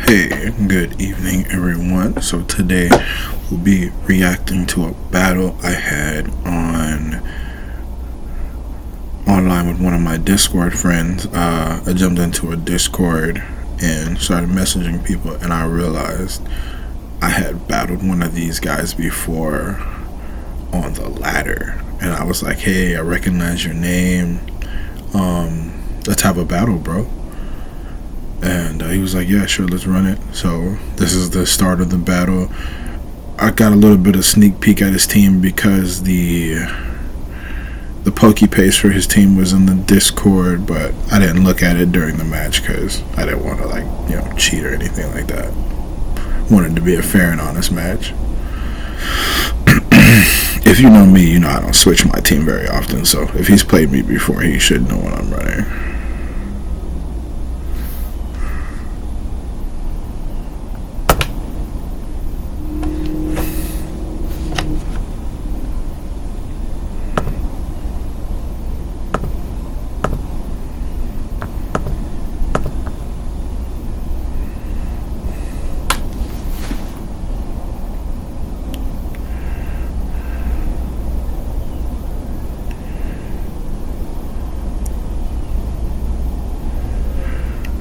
Hey, good evening, everyone. So today we'll be reacting to a battle I had online with one of my Discord friends. I jumped into a Discord and started messaging people, and I realized I had battled one of these guys before on the ladder, and I was like, "Hey, I recognize your name. Let's have a battle, bro." And he was like, "Yeah, sure, let's run it." So this is the start of the battle. I got a little bit of sneak peek at his team because the pokey paste for his team was in the Discord, but I didn't look at it during the match because I didn't want to cheat or anything like that. Wanted to be a fair and honest match. If you know me, you know I don't switch my team very often, so if he's played me before, he should know what I'm running.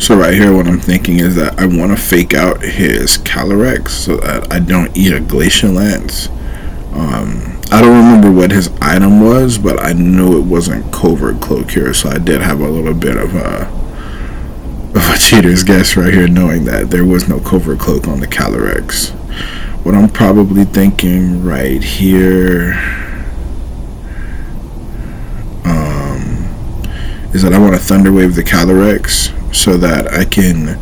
So right here, what I'm thinking is that I want to fake out his Calyrex so that I don't eat a Glacial Lance. I don't remember what his item was, but I knew it wasn't Covert Cloak here, so I did have a little bit of a cheater's guess right here, knowing that there was no Covert Cloak on the Calyrex. What I'm probably thinking right here is that I want to Thunderwave the Calyrex so that I can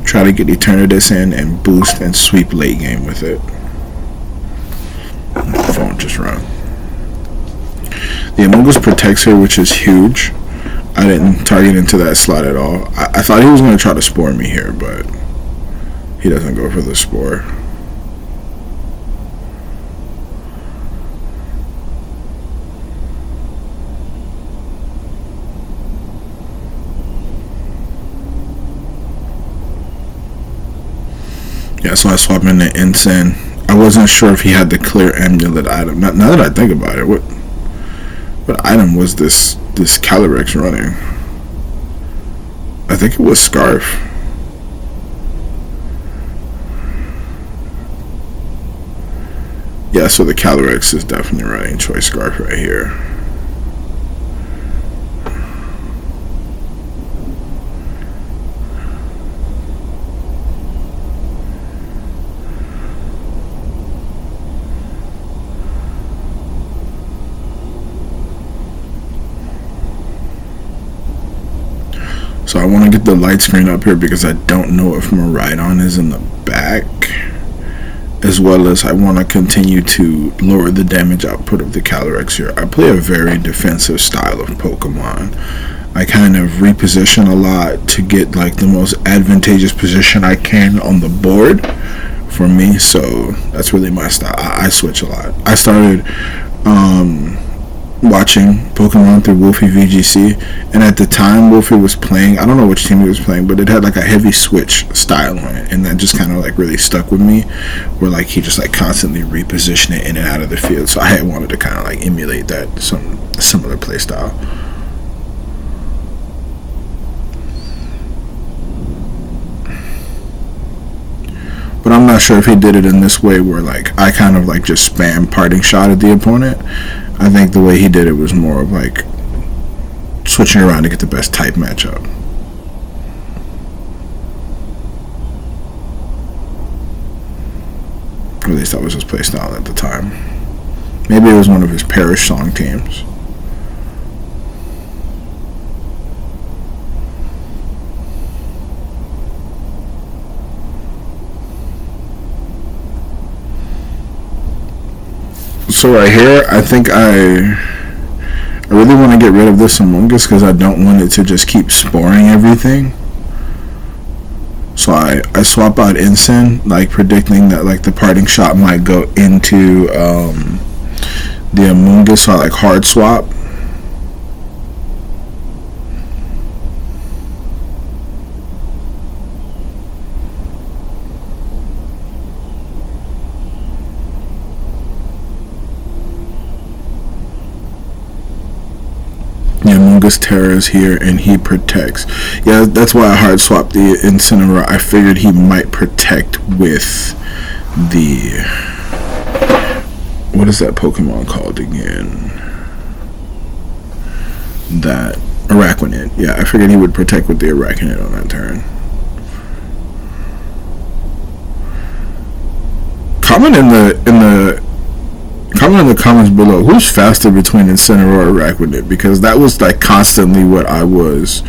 try to get Eternatus in and boost and sweep late game with it. My phone just run. The Among Us protects her, which is huge. I didn't target into that slot at all. I thought he was going to try to spore me here, but he doesn't go for the spore. Yeah, so I swapped in the Ensign. I wasn't sure if he had the clear amulet item. Now that I think about it, what item was this Calyrex running? I think it was Scarf. Yeah, so the Calyrex is definitely running Choice Scarf right here. So I want to get the light screen up here because I don't know if Miraidon is in the back, as well as I want to continue to lower the damage output of the Calyrex here. I play a very defensive style of Pokemon. I kind of reposition a lot to get the most advantageous position I can on the board for me, so that's really my style. I switch a lot. I started watching Pokemon through Wolfie VGC, and at the time Wolfie was playing, I don't know which team he was playing, but it had a heavy switch style on it, and that just kind of really stuck with me, where he just constantly reposition it in and out of the field. So I had wanted to kind of emulate that, some similar play style. But I'm not sure if he did it in this way where I kind of just spam parting shot at the opponent. I think the way he did it was more of switching around to get the best type matchup. Or at least that was his playstyle at the time. Maybe it was one of his Parish Song teams. So right here, I think I really want to get rid of this Among Us because I don't want it to just keep sporing everything. So I swap out Ensign, predicting that the parting shot might go into the Among Us, so I hard swap. Amogus Terras here, and he protects. Yeah, that's why I hard swapped the Incineroar. I figured he might protect with the... what is that Pokemon called again? That Araquanid. Yeah, I figured he would protect with the Araquanid on that turn. Comment in the comments below, who's faster between Incineroar and Araquanid, because that was like constantly what I was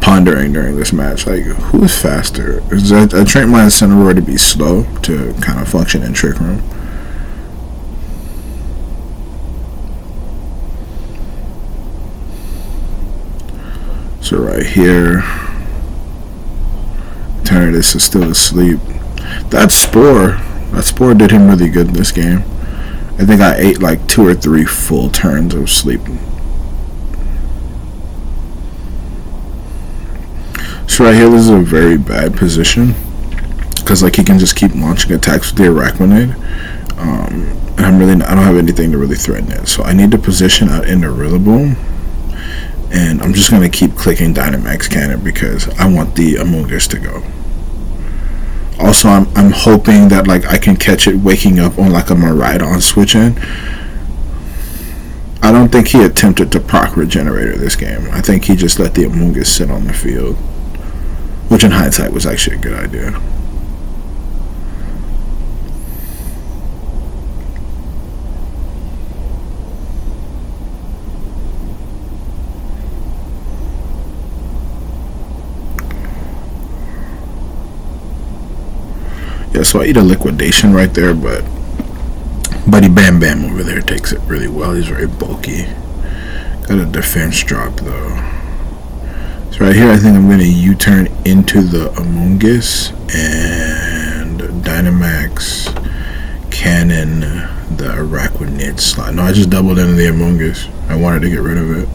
pondering during this match. Like, who's faster? I trained my Incineroar to be slow to kind of function in Trick Room. So right here, Eternatus is still asleep. That Spore did him really good in this game. I think I ate like 2 or 3 full turns of sleep. So right here, this is a very bad position, because like he can just keep launching attacks with the Araquanid, and I don't have anything to really threaten it. So I need to position out into Rillaboom, and I'm just gonna keep clicking Dynamax Cannon because I want the Amogus to go. Also, I'm hoping that like I can catch it waking up on like a Miraidon switch in. I don't think he attempted to proc Regenerator this game. I think he just let the Amogus sit on the field, which in hindsight was actually a good idea. Yeah, so I eat a Liquidation right there, but Buddy Bam Bam over there takes it really well. He's very bulky. Got a defense drop though. So right here, I think I'm going to U-turn into the Amogus and Dynamax Cannon the Araquanid slot. No, I just doubled into the Amogus. I wanted to get rid of it.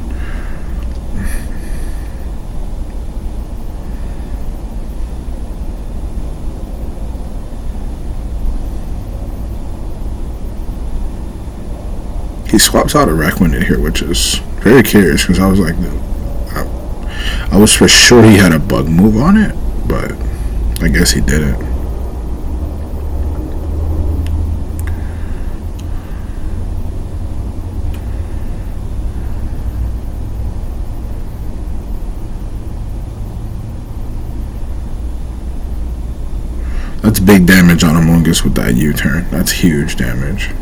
He swaps out Araquanid here, which is very curious, because I was like, I was for sure he had a bug move on it, but I guess he didn't. That's big damage on Amogus with that U-turn. That's huge damage.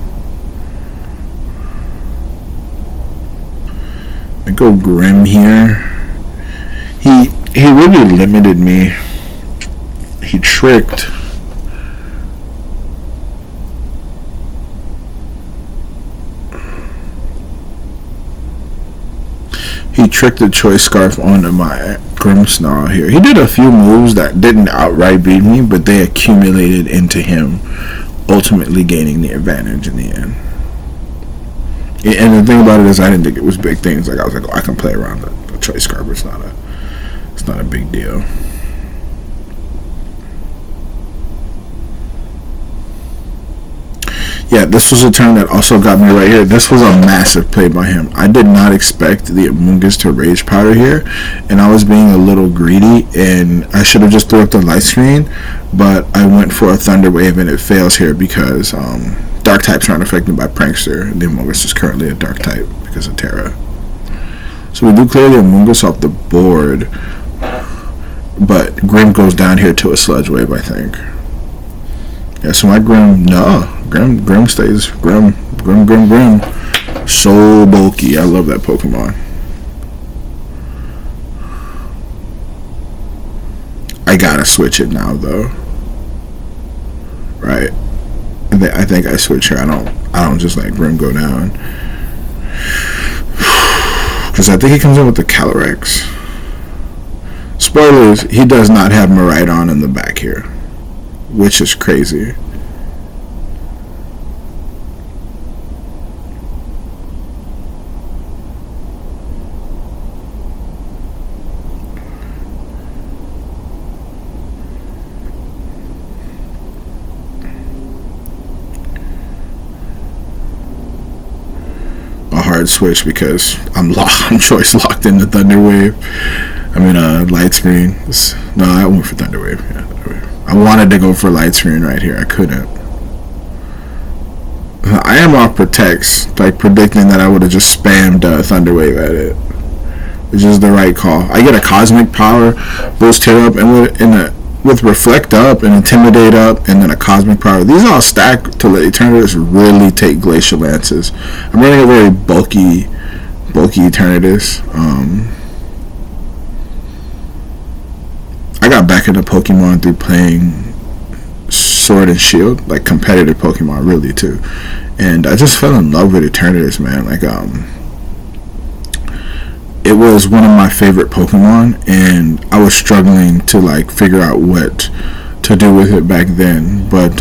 I go Grim here. He really limited me. He tricked. He tricked the Choice Scarf onto my Grimmsnarl here. He did a few moves that didn't outright beat me, but they accumulated into him ultimately gaining the advantage in the end. And the thing about it is, I didn't think it was big things. Like, I was like, oh, I can play around the Choice Scarf. It's not a big deal. Yeah, this was a turn that also got me right here. This was a massive play by him. I did not expect the Amogus to Rage Powder here, and I was being a little greedy, and I should have just threw up the Light Screen, but I went for a Thunder Wave, and it fails here because Dark types aren't affected by Prankster. The Amogus is currently a Dark type because of Terra. So we do clear the Amogus off the board, but Grim goes down here to a Sludge Wave, I think. Yeah, so my Grim stays Grim. So bulky. I love that Pokemon. I gotta switch it now though. Right. I think I switch here. I don't just let Grim go down. Because I think he comes in with the Calyrex. Spoilers, he does not have Miraidon in the back here, which is crazy. hard switch because I'm choice locked into Thunder Wave. I mean, Light Screen. No, I went for Thunder Wave. Yeah, Thunder Wave. I wanted to go for Light Screen right here. I couldn't. I am off Protects, like predicting that I would have just spammed Thunder Wave at it, which is the right call. I get a Cosmic Power, boost here up, and with Reflect up and Intimidate up, and then a Cosmic Power. These all stack to let Eternatus really take Glacial Lances. I'm running a very bulky Eternatus. I got back into Pokemon through playing Sword and Shield, like competitive Pokemon, really too, and I just fell in love with Eternatus, man. Like, it was one of my favorite Pokemon, and I was struggling to like figure out what to do with it back then. But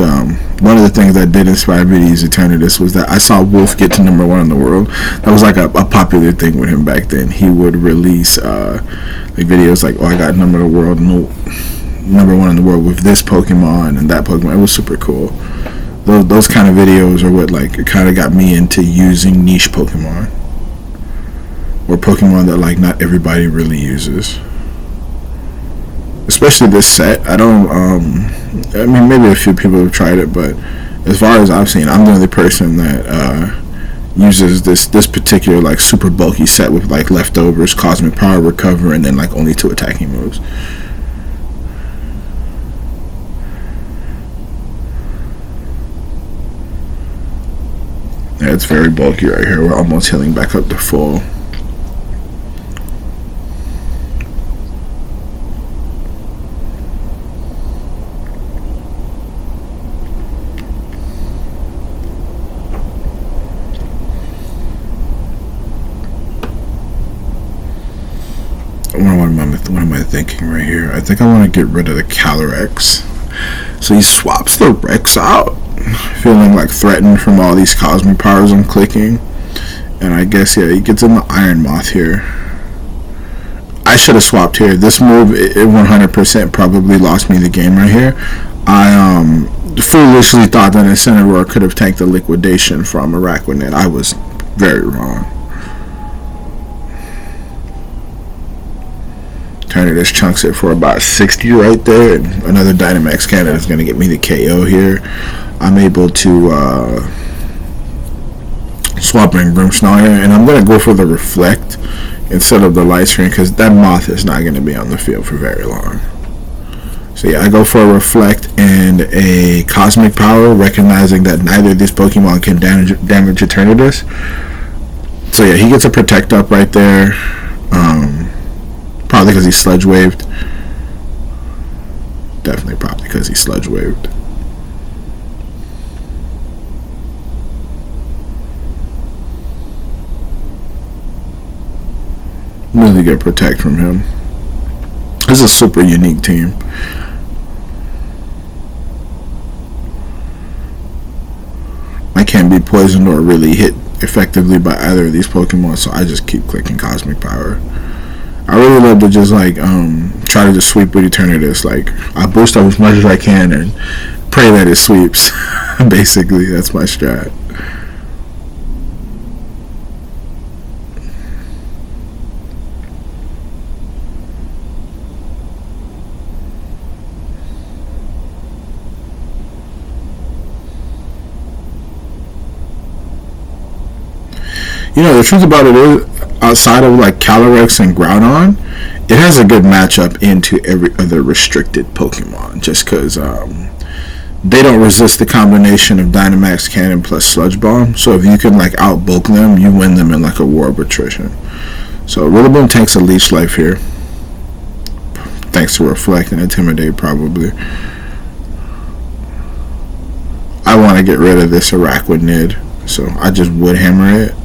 one of the things that did inspire me to use Eternatus was that I saw Wolf get to #1 in the world. That was like a popular thing with him back then. He would release like videos like, "Oh, I got #1 in the world with this Pokemon and that Pokemon." It was super cool. Those kind of videos are what like kind of got me into using niche Pokemon, or Pokemon that like not everybody really uses. Especially this set. I don't. I mean, maybe a few people have tried it, but as far as I've seen, I'm the only person that uses this particular like super bulky set with like leftovers, Cosmic Power, Recover, and then like only 2 attacking moves. Yeah, it's very bulky right here. We're almost healing back up to full. What am I thinking right here? I think I want to get rid of the Calyrex. So he swaps the Rex out, feeling like threatened from all these Cosmic Powers I'm clicking. And I guess, yeah, he gets in the Iron Moth here. I should have swapped here. This move, it 100% probably lost me the game right here. I foolishly thought that Incineroar could have tanked the Liquidation from Araquanid. I was very wrong. Eternatus chunks it for about 60 right there, and another Dynamax Cannon is going to get me the KO here. I'm able to swap in Grimmsnarl here, and I'm going to go for the Reflect instead of the Light Screen because that Moth is not going to be on the field for very long. So yeah, I go for a Reflect and a Cosmic Power, recognizing that neither of these Pokemon can damage Eternatus. So yeah, he gets a Protect up right there. Probably because he Sludge Waved. Definitely probably because he Sludge Waved. Really good Protect from him. This is a super unique team. I can't be poisoned or really hit effectively by either of these Pokemon, so I just keep clicking Cosmic Power. I really love to just like try to just sweep with Eternatus. Like, I boost up as much as I can and pray that it sweeps. Basically, that's my strat. You know, the truth about it is, outside of like Calyrex and Groudon, it has a good matchup into every other restricted Pokemon, just because they don't resist the combination of Dynamax Cannon plus Sludge Bomb. So if you can like outbulk them, you win them in like a war of attrition. So Rillaboom takes a Leech Life here, thanks to Reflect and Intimidate probably. I want to get rid of this Araquanid, so I just Wood Hammer it.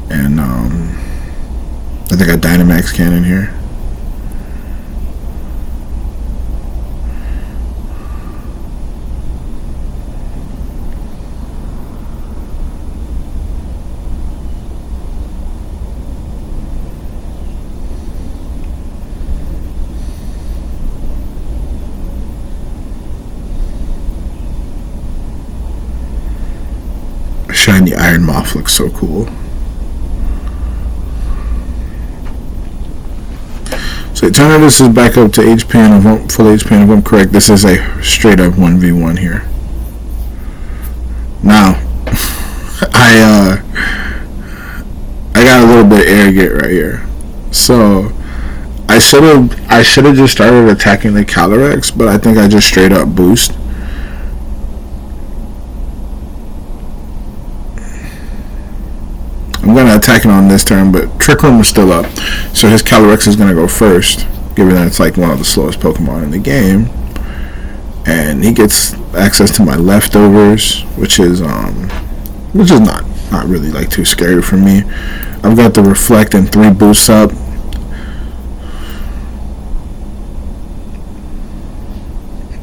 And I think I Dynamax Cannon here. Shiny Iron Moth looks so cool. So Eternatus is back up to HP, and full HP, and if I'm correct, this is a straight up 1v1 here. Now, I got a little bit arrogant right here. So I should have just started attacking the Calyrex, but I think I just straight up boost. I'm going to attack it on this turn, but Trick Room is still up. So his Calyrex is going to go first, given that it's like one of the slowest Pokemon in the game. And he gets access to my leftovers, which is not really like too scary for me. I've got the Reflect and 3 boosts up.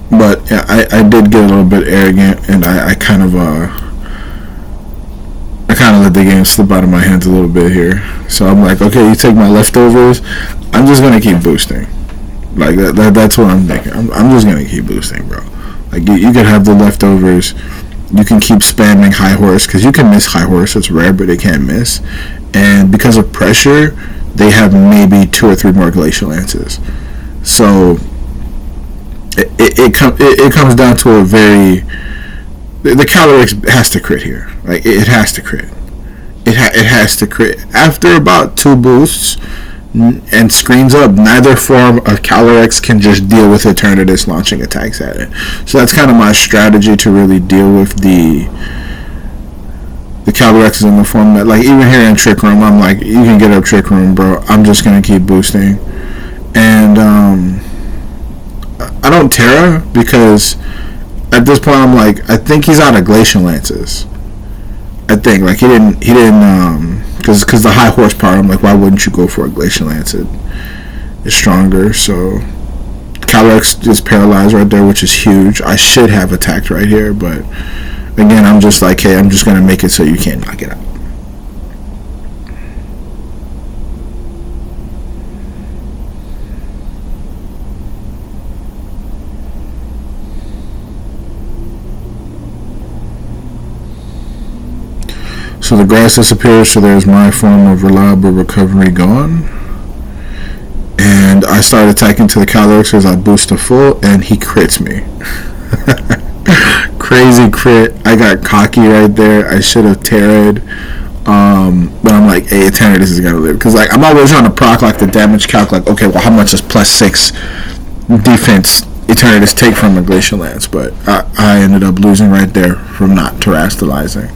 But yeah, I did get a little bit arrogant, and I kind of let the game slip out of my hands a little bit here. So I'm like, okay, you take my leftovers, I'm just gonna keep boosting. Like that's what I'm thinking. I'm just gonna keep boosting, bro. Like you can have the leftovers. You can keep spamming High Horse, because you can miss High Horse. It's rare, but it can't miss. And because of pressure, they have maybe 2 or 3 more Glacial Lances. So it comes down to a very... The Calyrex has to crit here. Like it has to crit. It has to crit. After about 2 boosts and screens up, neither form of Calyrex can just deal with Eternatus launching attacks at it. So that's kind of my strategy to really deal with the Calyrex in the form that, like, even here in Trick Room, I'm like, you can get up Trick Room, bro. I'm just gonna keep boosting. And I don't Terra, because at this point I'm like, I think he's out of Glacial Lances. I think, like, he didn't because the high horsepower, I'm like, why wouldn't you go for a Glacial Lance? It's stronger. So Calyrex is paralyzed right there, which is huge. I should have attacked right here, but again, I'm just like, hey, I'm just gonna make it so you can't knock it out. So the grass disappears, so there's my form of reliable recovery gone. And I start attacking to the Calyrex as I boost to full, and he crits me. Crazy crit. I got cocky right there. I should have terrored. But I'm like, hey, Eternatus is going to live. Because, like, I'm always trying to proc, like, the damage calc. Like, okay, well, how much does +6 defense Eternatus take from a Glacial Lance? But I ended up losing right there from not terastallizing.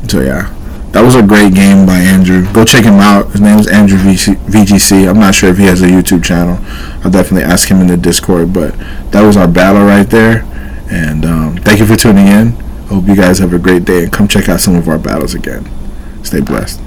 So yeah, that was a great game by Andrew. Go check him out. His name is Andrew VGC. I'm not sure if he has a YouTube channel. I'll definitely ask him in the Discord. But that was our battle right there. And thank you for tuning in. I hope you guys have a great day, and come check out some of our battles again. Stay blessed.